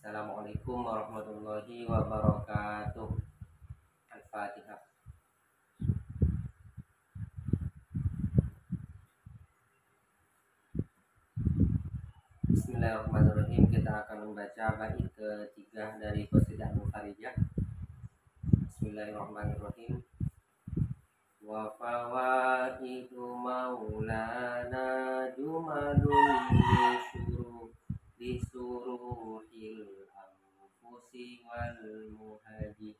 Assalamualaikum warahmatullahi wabarakatuh. Al-Fatihah. Bismillahirrahmanirrahim. Kita akan membaca bait ketiga dari qasidah Al-Farijah. Bismillahirrahmanirrahim. Wa fawaidu maulana jumalun disuruhil anfusi wal muhaji.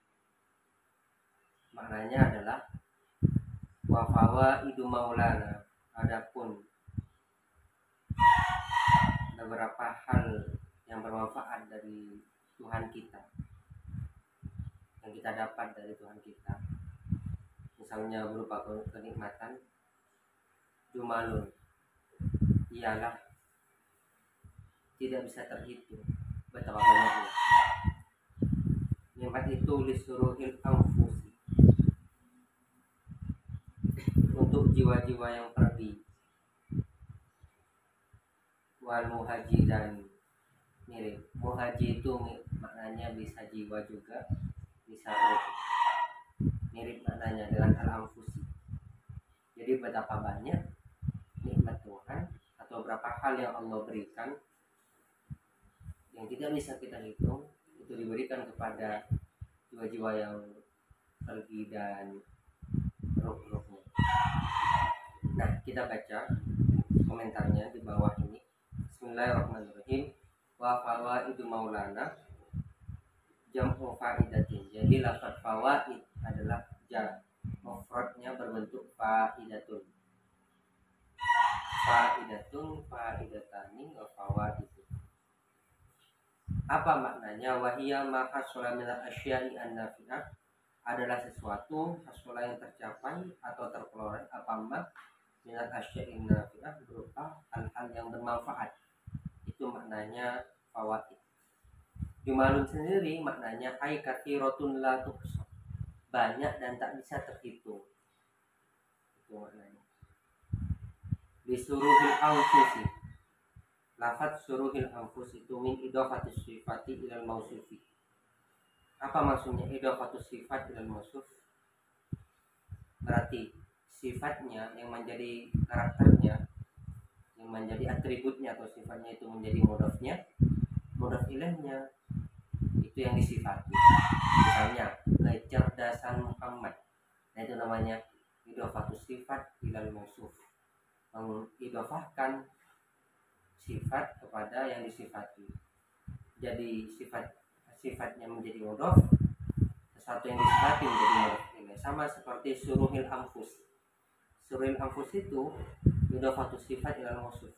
Maknanya adalah wa fawaidu maulana, adapun beberapa hal yang bermanfaat dari Tuhan kita, yang kita dapat dari Tuhan kita, misalnya berupa kenikmatan. Jumalun, ialah tidak bisa terhitung betapa banyaknya. Nikmat itu lisuruhil anfusi, untuk jiwa-jiwa yang pergi, wal muhaji, dan mirip. Muhaji itu maknanya bisa jiwa juga, bisa ruh. Mirip maknanya dengan al-anfusi. Jadi betapa banyak nikmat Tuhan atau berapa hal yang Allah berikan yang tidak bisa kita hitung, itu diberikan kepada jiwa-jiwa yang pergi dan ruh-ruhnya. Nah, kita baca komentarnya di bawah ini. Bismillahirrahmanirrahim. Wa fawaidu maulana jam'u faidatin. Jadi lafaz fawaid adalah mufradnya berbentuk faidatun. Faidatun, faidatani, wa fawaid. Apa maknanya? Wahiyya ma hasala min al-asya'i an-nafi'ah, adalah sesuatu hasala yang tercapai atau terperoleh apa min al-asya'i an-nafi'ah, berupa hal-hal yang bermanfaat. Itu maknanya fawaid. Jumalun sendiri maknanya ay kathiratun la tuhsa, banyak dan tak bisa terhitung. Itu maknanya. Disuruhil anfusi, lafaz suruhil anfus itu min idafatus sifati ilal mausufi. Apa maksudnya idafatus sifat ilal mausuf? Berarti sifatnya yang menjadi karakternya, yang menjadi atributnya atau sifatnya itu menjadi mudhafnya, mudhaf ilaihnya itu yang disifati. Misalnya kecerdasan Muhammad, nah itu namanya idafatus sifat ilal mausuf, mengidofahkan sifat kepada yang disifati. Jadi sifatnya menjadi mudhaf, sesuatu yang disifati menjadi mudhaf ilaih. Sama seperti suruhil anfus. Suruhil anfus itu idafatus sifat ilal mausuf.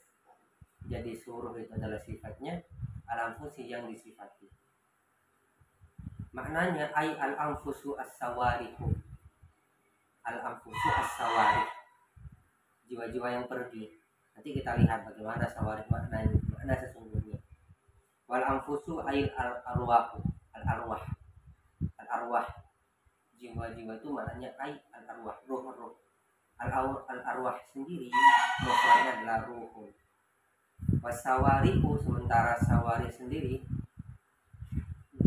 Jadi suruh itu adalah sifatnya, al-anfusi yang disifati. Maknanya ay al-anfusu as-sawarihu. Al-anfusu as-sawarih, jiwa-jiwa yang pergi. Nanti kita lihat bagaimana sawarih makna sesungguhnya. Wal anfusu ay al-arwahu, al-arwah. Al-arwah, jiwa-jiwa itu maknanya ay al-arwah, ruh-ruh. Al-arwah sendiri mufradnya adalah ruhun. Wasawarihu, sementara sawarih sendiri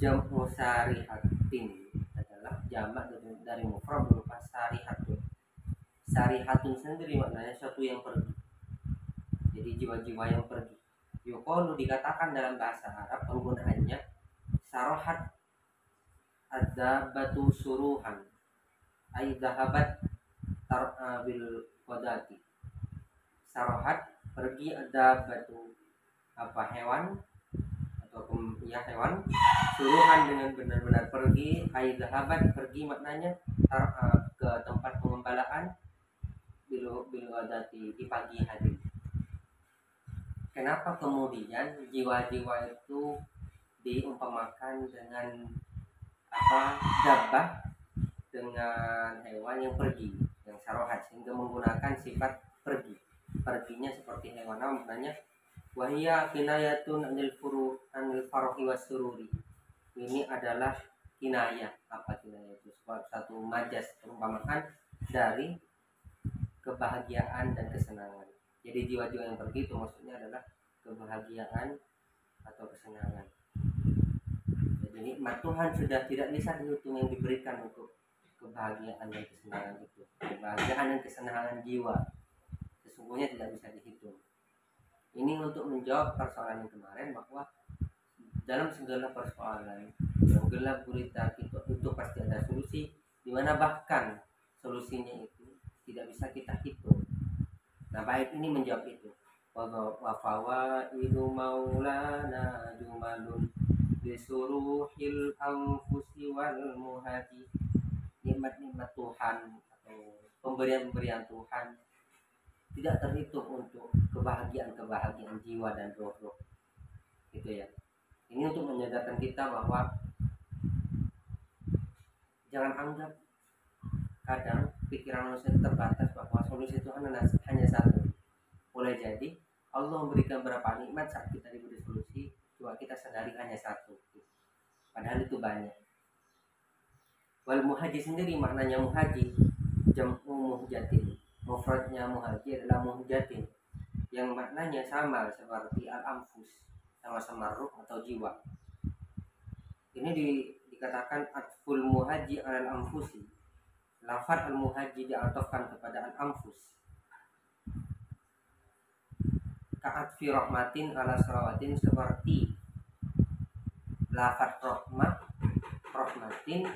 jam'u sarihatin, adalah jamak dari mufrad berupa sarihatun. Sarihatun sendiri maknanya sesuatu yang pergi. Jadi jiwa-jiwa yang pergi. Yuqalu, dikatakan dalam bahasa Arab penggunaannya sarohat adzabatu suruhan, ay dhahabat bil qadati. Sarohat pergi, adzabatu apa hewan atau hewan, suruhan dengan benar-benar pergi, ay dhahabat pergi maknanya ke tempat pengembalaan, bil qadati di pagi hari. Kenapa kemudian jiwa-jiwa itu diumpamakan dengan dabbah, dengan hewan yang pergi, yang sarohat, sehingga menggunakan sifat pergi. Perginya seperti hewan. Maknanya wahiyya kinayatun anil farhi wasururi. Ini adalah kinayah. Apa kinayah itu? Satu majas, perumpamaan dari kebahagiaan dan kesenangan. Jadi jiwa-jiwa yang pergi itu maksudnya adalah kebahagiaan atau kesenangan. Jadi nikmat Tuhan sudah tidak bisa dihitung yang diberikan untuk kebahagiaan dan kesenangan itu. Kebahagiaan dan kesenangan jiwa sesungguhnya tidak bisa dihitung. Ini untuk menjawab persoalan yang kemarin bahwa dalam segala persoalan, segala gurita itu pasti ada solusi, di mana bahkan solusinya itu tidak bisa kita hitung. Nah, bait ini menjawab itu. Wa fawaidu maulana jumalun bisuruhil anfusi wal muhaji. Nikmat-nikmat Tuhan atau pemberian-pemberian Tuhan tidak terhitung untuk kebahagiaan jiwa dan roh gitu ya. Ini untuk menyadarkan kita bahwa jangan anggap kadang pikiran manusia terbatas bahwa solusi Tuhan hanya satu. Boleh jadi Allah memberikan beberapa nikmat saat kita diberi solusi, cuma kita sadari hanya satu. Padahal itu banyak. Wal muhaji sendiri maknanya muhaji jam'u muhjatin. Mufradnya muhaji adalah muhjatin yang maknanya sama seperti al-anfus, sama-sama ruh atau jiwa. Ini dikatakan atful muhaji al-anfusi. Lafaz al-muhaji diatofkan kepada al-anfus. Ka'atfi rahmatin ala salawatin, seperti lafaz rahmatin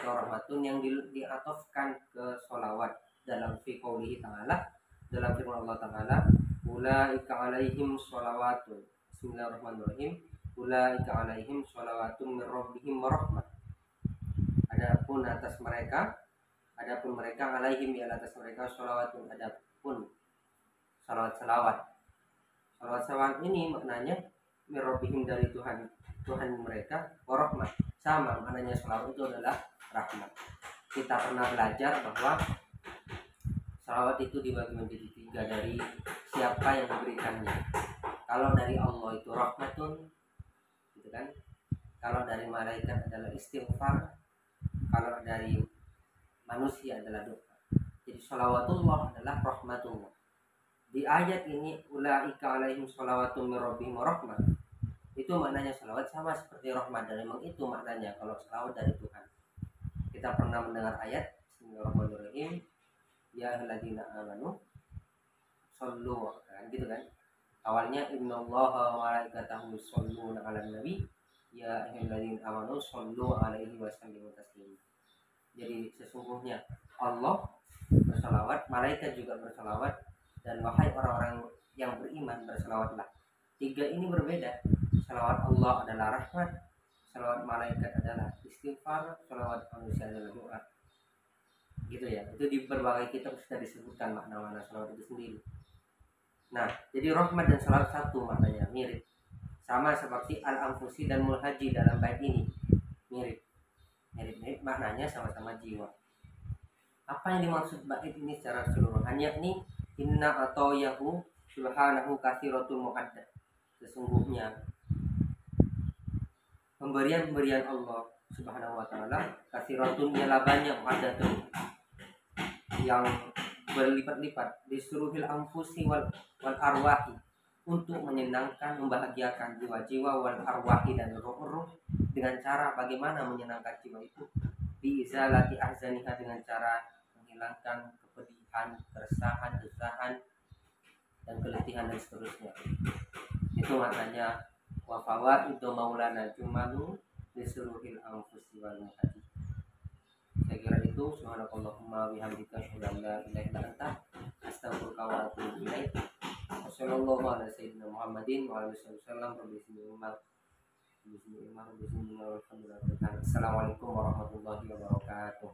atau rahmatun yang diatofkan ke sholawat dalam fi qoulihi ta'ala, dalam firman Allah ta'ala, ulaika alaihim sholawatun. Bismillahirrahmanirrahim. Ulaika alaihim sholawatun min rabbihim warahmah. Adapun mereka alaihim di atas mereka sholawatun, adapun salawat ini maknanya min rabbihim, dari Tuhan mereka, warahmah sama maknanya salawat itu adalah rahmat. Kita pernah belajar bahwa salawat itu dibagi menjadi 3 dari siapa yang memberikannya. Kalau dari Allah itu rahmatun, gitu kan? Kalau dari malaikat adalah istighfar, kalau dari manusia adalah doa. Jadi salawatullah adalah rahmatullah. Di ayat ini ulaika alaihim salawatun min rabbihim warahmah, itu maknanya salawat sama seperti rahmat, dan memang itu maknanya kalau salawat dari Tuhan. Kita pernah mendengar ayat Bismillahirrahmanirrahim, ya ayyuhalladzina amanu shollu, kan gitu kan. Awalnya innallaha wa malaikatahu yusholluna 'alan nabi ya ayyuhalladzina amanu shollu 'alaihi wa sallimu taslima. Jadi sesungguhnya Allah bersalawat, malaikat juga bersalawat, dan wahai orang-orang yang beriman bersalawatlah. 3 ini berbeda. Salawat Allah adalah rahmat, salawat malaikat adalah istighfar, salawat manusia adalah doa. Gitu ya. Itu di berbagai kitab sudah disebutkan makna-makna salawat itu sendiri. Nah, jadi rahmat dan salawat satu maknanya, mirip. Sama seperti al-anfusi dan mulhaji dalam bait ini. Mirip maknanya sama-sama jiwa. Apa yang dimaksud bait ini secara keseluruhan? Yakni inna atayahu subhanahu katsiratul mu'addad. Sesungguhnya pemberian Allah Subhanahu wa taala katsiratun, ialah banyak, mu'addatun yang berlipat-lipat, disuruhil anfusi wal arwahi, untuk menyenangkan, membahagiakan jiwa-jiwa, wal arwahi, dan roh-roh, dengan cara bagaimana menyenangkan jiwa itu, biizalati ahzaniha, dengan cara menghilangkan kepedihan, keresahan, desahan, dan keletihan dan seterusnya. Itu maknanya wa fawaidu maulana jumalu disuruhil anfusi wal muhadi. Saya kira itu. Subhanakallahumma bihamdika asyhadu an la ilaha illa anta astaghfiruka wa atubu ilaik. Wassallallahu ala sayyidina Muhammadin wa ala alihi wasallam. Assalamualaikum warahmatullahi wabarakatuh.